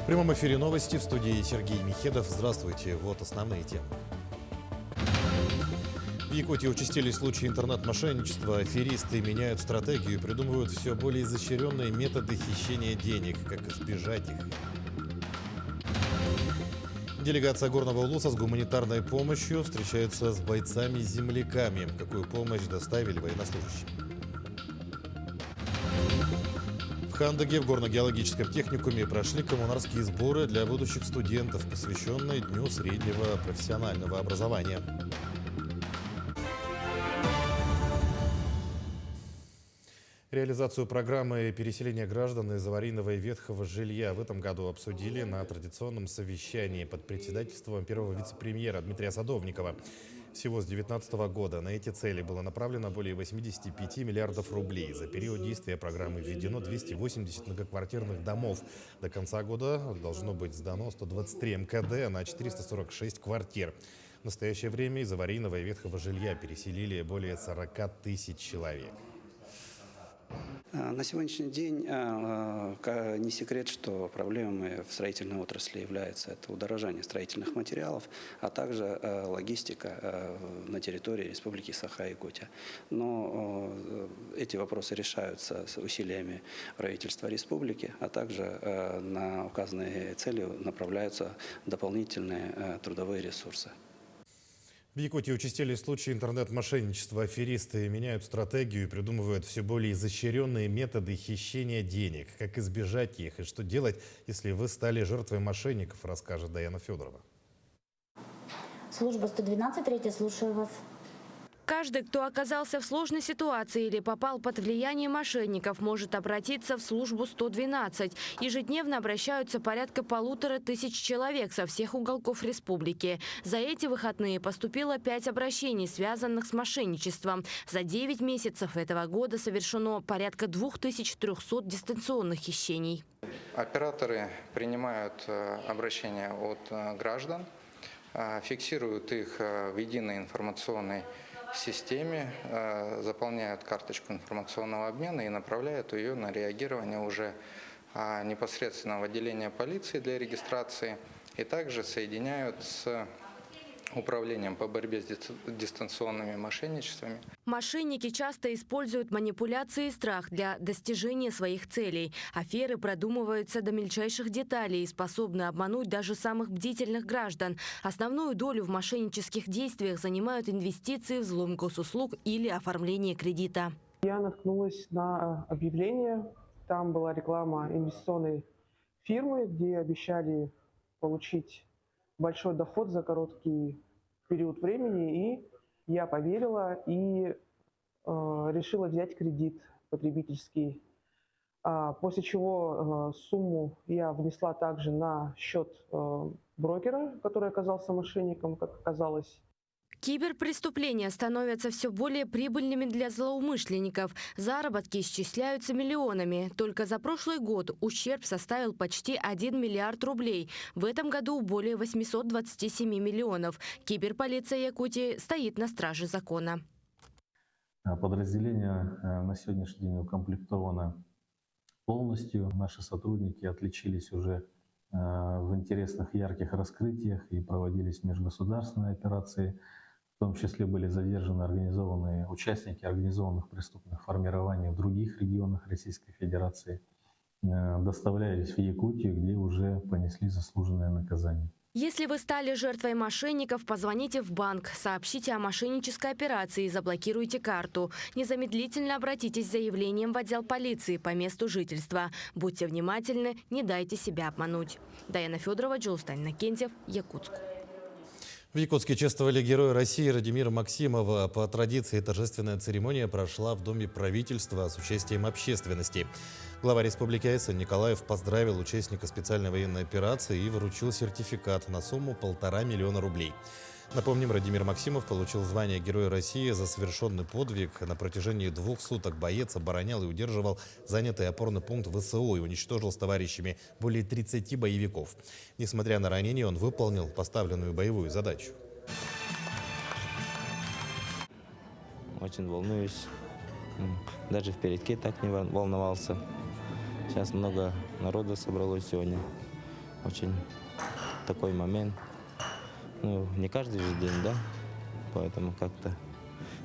В прямом эфире новости, в студии Сергей Михедов. Здравствуйте, вот основные темы. В Якутии участились случаи интернет-мошенничества. Аферисты меняют стратегию и придумывают все более изощренные методы хищения денег. Как избежать их? Делегация Горного Улуса с гуманитарной помощью встречается с бойцами-земляками. Какую помощь доставили военнослужащим? В Хандаге в горно-геологическом техникуме прошли коммунарские сборы для будущих студентов, посвященные Дню среднего профессионального образования. Реализацию программы переселения граждан из аварийного и ветхого жилья в этом году обсудили на традиционном совещании под председательством первого вице-премьера Дмитрия Садовникова. Всего с 2019 года на эти цели было направлено более 85 миллиардов рублей. За период действия программы введено 280 многоквартирных домов. До конца года должно быть сдано 123 МКД на 446 квартир. В настоящее время из аварийного и ветхого жилья переселили более 40 тысяч человек. На сегодняшний день не секрет, что проблемой в строительной отрасли является это удорожание строительных материалов, а также логистика на территории Республики Саха-Якутия. Но эти вопросы решаются с усилиями правительства республики, а также на указанные цели направляются дополнительные трудовые ресурсы. В Якутии участились случаи интернет-мошенничества. Аферисты меняют стратегию и придумывают все более изощренные методы хищения денег. Как избежать их и что делать, если вы стали жертвой мошенников, расскажет Даяна Федорова. Служба 112, третья, слушаю вас. Каждый, кто оказался в сложной ситуации или попал под влияние мошенников, может обратиться в службу 112. Ежедневно обращаются порядка 1500 человек со всех уголков республики. За эти выходные поступило 5 обращений, связанных с мошенничеством. За 9 месяцев этого года совершено порядка 2300 дистанционных хищений. Операторы принимают обращения от граждан, фиксируют их в единой информационной системе, заполняют карточку информационного обмена и направляют ее на реагирование уже непосредственно в отделение полиции для регистрации и также соединяют с управлением по борьбе с дистанционными мошенничествами. Мошенники часто используют манипуляции и страх для достижения своих целей. Аферы продумываются до мельчайших деталей и способны обмануть даже самых бдительных граждан. Основную долю в мошеннических действиях занимают инвестиции, взлом госуслуг или оформление кредита. Я наткнулась на объявление. Там была реклама инвестиционной фирмы, где обещали получить большой доход за короткий период времени, и я поверила и решила взять кредит потребительский, после чего сумму я внесла также на счет брокера, который оказался мошенником, как оказалось. Киберпреступления становятся все более прибыльными для злоумышленников. Заработки исчисляются миллионами. Только за прошлый год ущерб составил почти 1 миллиард рублей. В этом году более 827 миллионов. Киберполиция Якутии стоит на страже закона. Подразделение на сегодняшний день укомплектовано полностью. Наши сотрудники отличились уже в интересных ярких раскрытиях и проводились межгосударственные операции. В том числе были задержаны участники организованных преступных формирований в других регионах Российской Федерации, доставлялись в Якутию, где уже понесли заслуженное наказание. Если вы стали жертвой мошенников, позвоните в банк, сообщите о мошеннической операции и заблокируйте карту. Незамедлительно обратитесь с заявлением в отдел полиции по месту жительства. Будьте внимательны, не дайте себя обмануть. Даяна Федорова, Джулстайн Накентьев, Якутск. В Якутске чествовали Героя России Радимира Максимова. По традиции торжественная церемония прошла в Доме правительства с участием общественности. Глава Республики Айсан Николаев поздравил участника специальной военной операции и вручил сертификат на сумму 1,5 миллиона рублей. Напомним, Радимир Максимов получил звание Героя России за совершенный подвиг. На протяжении 2 суток боец оборонял и удерживал занятый опорный пункт ВСУ и уничтожил с товарищами более 30 боевиков. Несмотря на ранение, он выполнил поставленную боевую задачу. Очень волнуюсь. Даже в передке так не волновался. Сейчас много народа собралось сегодня. очень такой момент. Ну, не каждый же день, да? Поэтому как-то,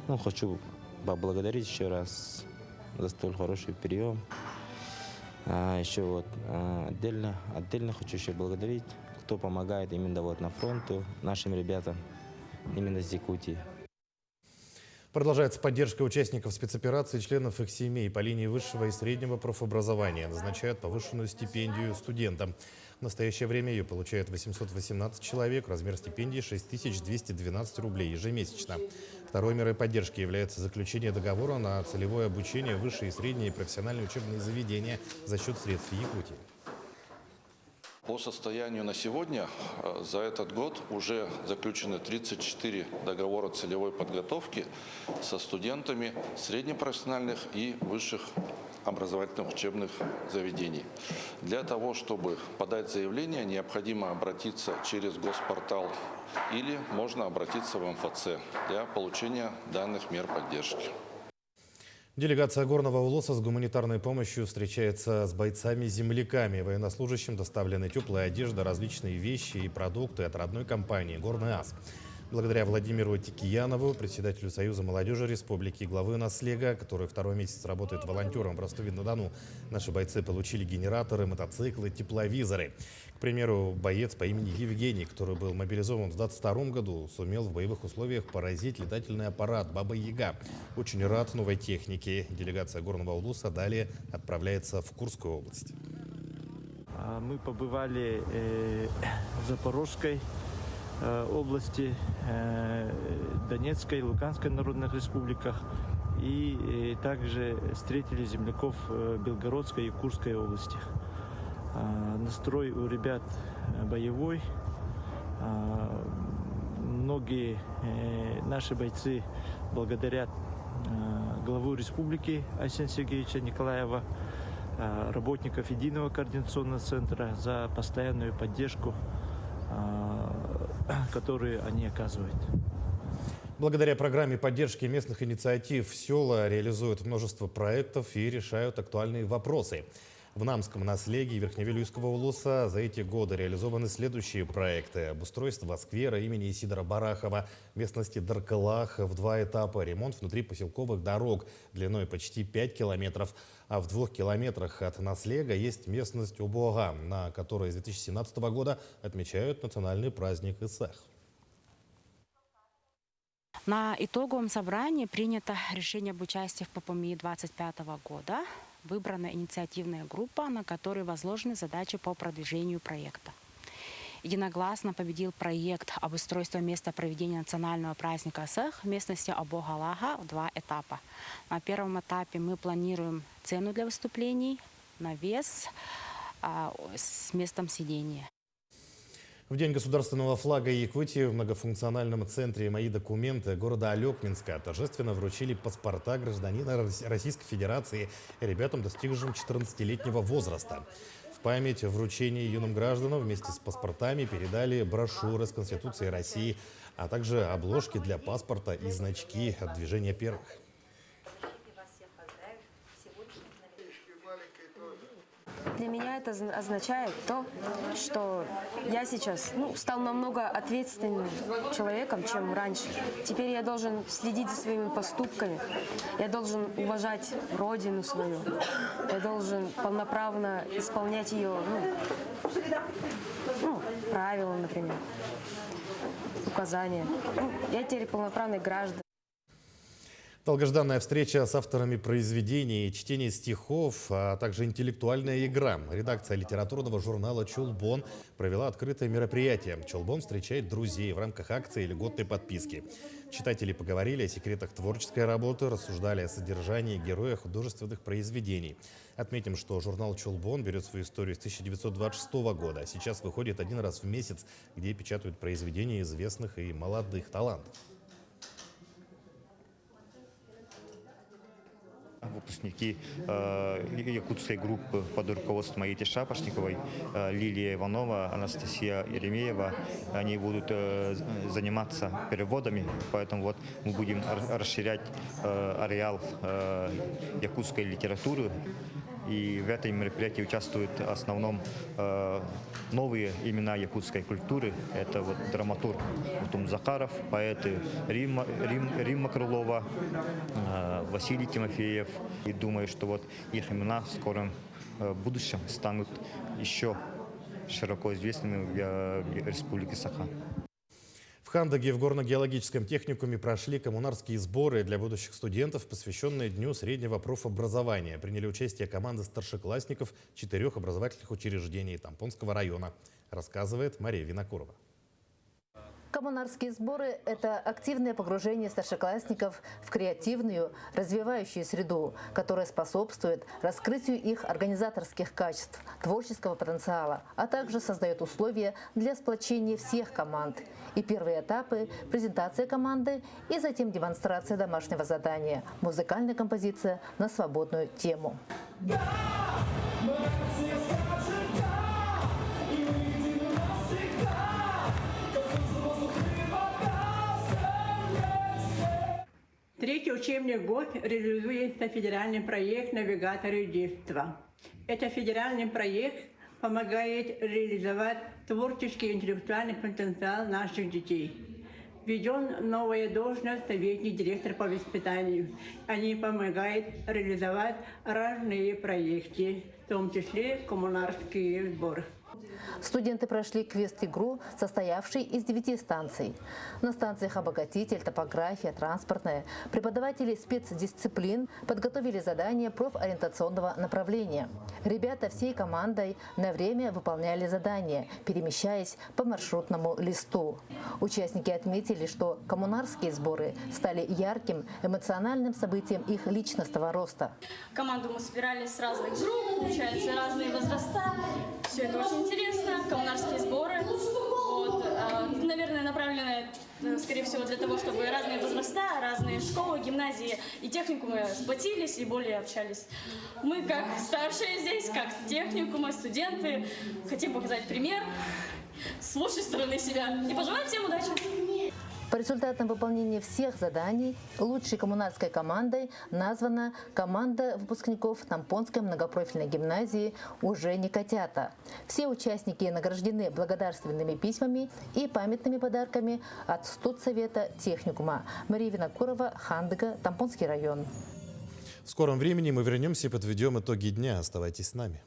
ну, хочу поблагодарить еще раз за столь хороший прием. Еще вот отдельно хочу еще благодарить, кто помогает именно вот на фронту, нашим ребятам, именно из Якутии. Продолжается поддержка участников спецоперации и членов их семей. По линии высшего и среднего профобразования назначают повышенную стипендию студентам. В настоящее время ее получают 818 человек. Размер стипендии 6212 рублей ежемесячно. Второй мерой поддержки является заключение договора на целевое обучение в высшие и средние профессиональные учебные заведения за счет средств Якутии. По состоянию на сегодня за этот год уже заключены 34 договора целевой подготовки со студентами среднепрофессиональных и высших образовательных учебных заведений. Для того, чтобы подать заявление, необходимо обратиться через Госпортал или можно обратиться в МФЦ для получения данных мер поддержки. Делегация Горного Улуса с гуманитарной помощью встречается с бойцами-земляками. Военнослужащим доставлены теплая одежда, различные вещи и продукты от родной компании «Горный ас». Благодаря Владимиру Тикиянову, председателю Союза молодежи республики, главы Наслега, который второй месяц работает волонтером в Ростове-на-Дону, наши бойцы получили генераторы, мотоциклы, тепловизоры. К примеру, боец по имени Евгений, который был мобилизован в 2022 году, сумел в боевых условиях поразить летательный аппарат «Баба-Яга». Очень рад новой технике. Делегация Горного Улуса далее отправляется в Курскую область. Мы побывали в Запорожской области, Донецкой, Луганской народных республиках и также встретили земляков Белгородской и Курской областях. Настрой у ребят боевой. Многие наши бойцы благодарят главу республики Айсена Сергеевича Николаева, работников Единого координационного центра за постоянную поддержку, которые они оказывают. Благодаря программе поддержки местных инициатив села реализуют множество проектов и решают актуальные вопросы. В Намском Наслеге и Верхневилюйского Улуса за эти годы реализованы следующие проекты. Обустройство сквера имени Исидора Барахова, местности Даркалах в 2 этапа, ремонт внутрипоселковых дорог длиной почти 5 километров. А в 2 километрах от Наслега есть местность Убога, на которой с 2017 года отмечают национальный праздник Исах. На итоговом собрании принято решение об участии в ППМИ 2025 года. Выбрана инициативная группа, на которой возложены задачи по продвижению проекта. Единогласно победил проект обустройства места проведения национального праздника Исах в местности Обогалага в 2 этапа. На первом этапе мы планируем цену для выступлений, навес с местом сидения. В день государственного флага Якутии в многофункциональном центре «Мои документы» города Алекминска торжественно вручили паспорта гражданина Российской Федерации ребятам, достигшим 14-летнего возраста. В память о вручении юным гражданам вместе с паспортами передали брошюры с Конституцией России, а также обложки для паспорта и значки от движения первых. Для меня это означает то, что я сейчас стал намного ответственным человеком, чем раньше. Теперь я должен следить за своими поступками, я должен уважать родину свою, я должен полноправно исполнять ее правила, например, указания. Я теперь полноправный гражданин. Долгожданная встреча с авторами произведений, чтение стихов, а также интеллектуальная игра. Редакция литературного журнала «Чулбон» провела открытое мероприятие. «Чулбон» встречает друзей в рамках акции льготной подписки. Читатели поговорили о секретах творческой работы, рассуждали о содержании героя художественных произведений. Отметим, что журнал «Чулбон» берет свою историю с 1926 года. Сейчас выходит 1 раз в месяц, где печатают произведения известных и молодых талантов. Выпускники якутской группы под руководством Аити Шапошниковой, Лилия Иванова, Анастасия Еремеева, они будут заниматься переводами, поэтому мы будем расширять ареал якутской литературы И в этом мероприятии участвуют в основном новые имена якутской культуры. Это вот драматург Утум Захаров, поэты Римма Крылова, Василий Тимофеев. И думаю, что вот их имена в скором будущем станут еще широко известными в Республике Саха. В Хандаге в горно-геологическом техникуме прошли коммунарские сборы для будущих студентов, посвященные Дню среднего профобразования. Приняли участие команды старшеклассников 4 образовательных учреждений Тампонского района, рассказывает Мария Винокурова. Коммунарские сборы – это активное погружение старшеклассников в креативную, развивающую среду, которая способствует раскрытию их организаторских качеств, творческого потенциала, а также создает условия для сплочения всех команд. И первые этапы – презентация команды и затем демонстрация домашнего задания, музыкальная композиция на свободную тему. Третий учебный год реализуется федеральный проект «Навигаторы детства». Этот федеральный проект помогает реализовать творческий и интеллектуальный потенциал наших детей. Введен новая должность советник директора по воспитанию. Они помогают реализовать разные проекты, в том числе коммунарские сборы. Студенты прошли квест-игру, состоявший из 9 станций. На станциях обогатитель, топография, транспортная, преподаватели спецдисциплин подготовили задания профориентационного направления. Ребята всей командой на время выполняли задания, перемещаясь по маршрутному листу. Участники отметили, что коммунарские сборы стали ярким эмоциональным событием их личностного роста. Команду мы собирали с разных групп, получается, разные возраста. Все это очень интересно. Коммунарские сборы, вот, наверное, направлены, скорее всего, для того, чтобы разные возраста, разные школы, гимназии и техникумы сплотились и более общались. Мы, как старшие здесь, как техникумы, студенты, хотим показать пример с лучшей стороны себя и пожелать всем удачи! По результатам выполнения всех заданий лучшей коммунарской командой названа команда выпускников Тампонской многопрофильной гимназии «Уже не котята». Все участники награждены благодарственными письмами и памятными подарками от студсовета техникума. Мария Винокурова, Хандага, Тампонский район. В скором времени мы вернемся и подведем итоги дня. Оставайтесь с нами.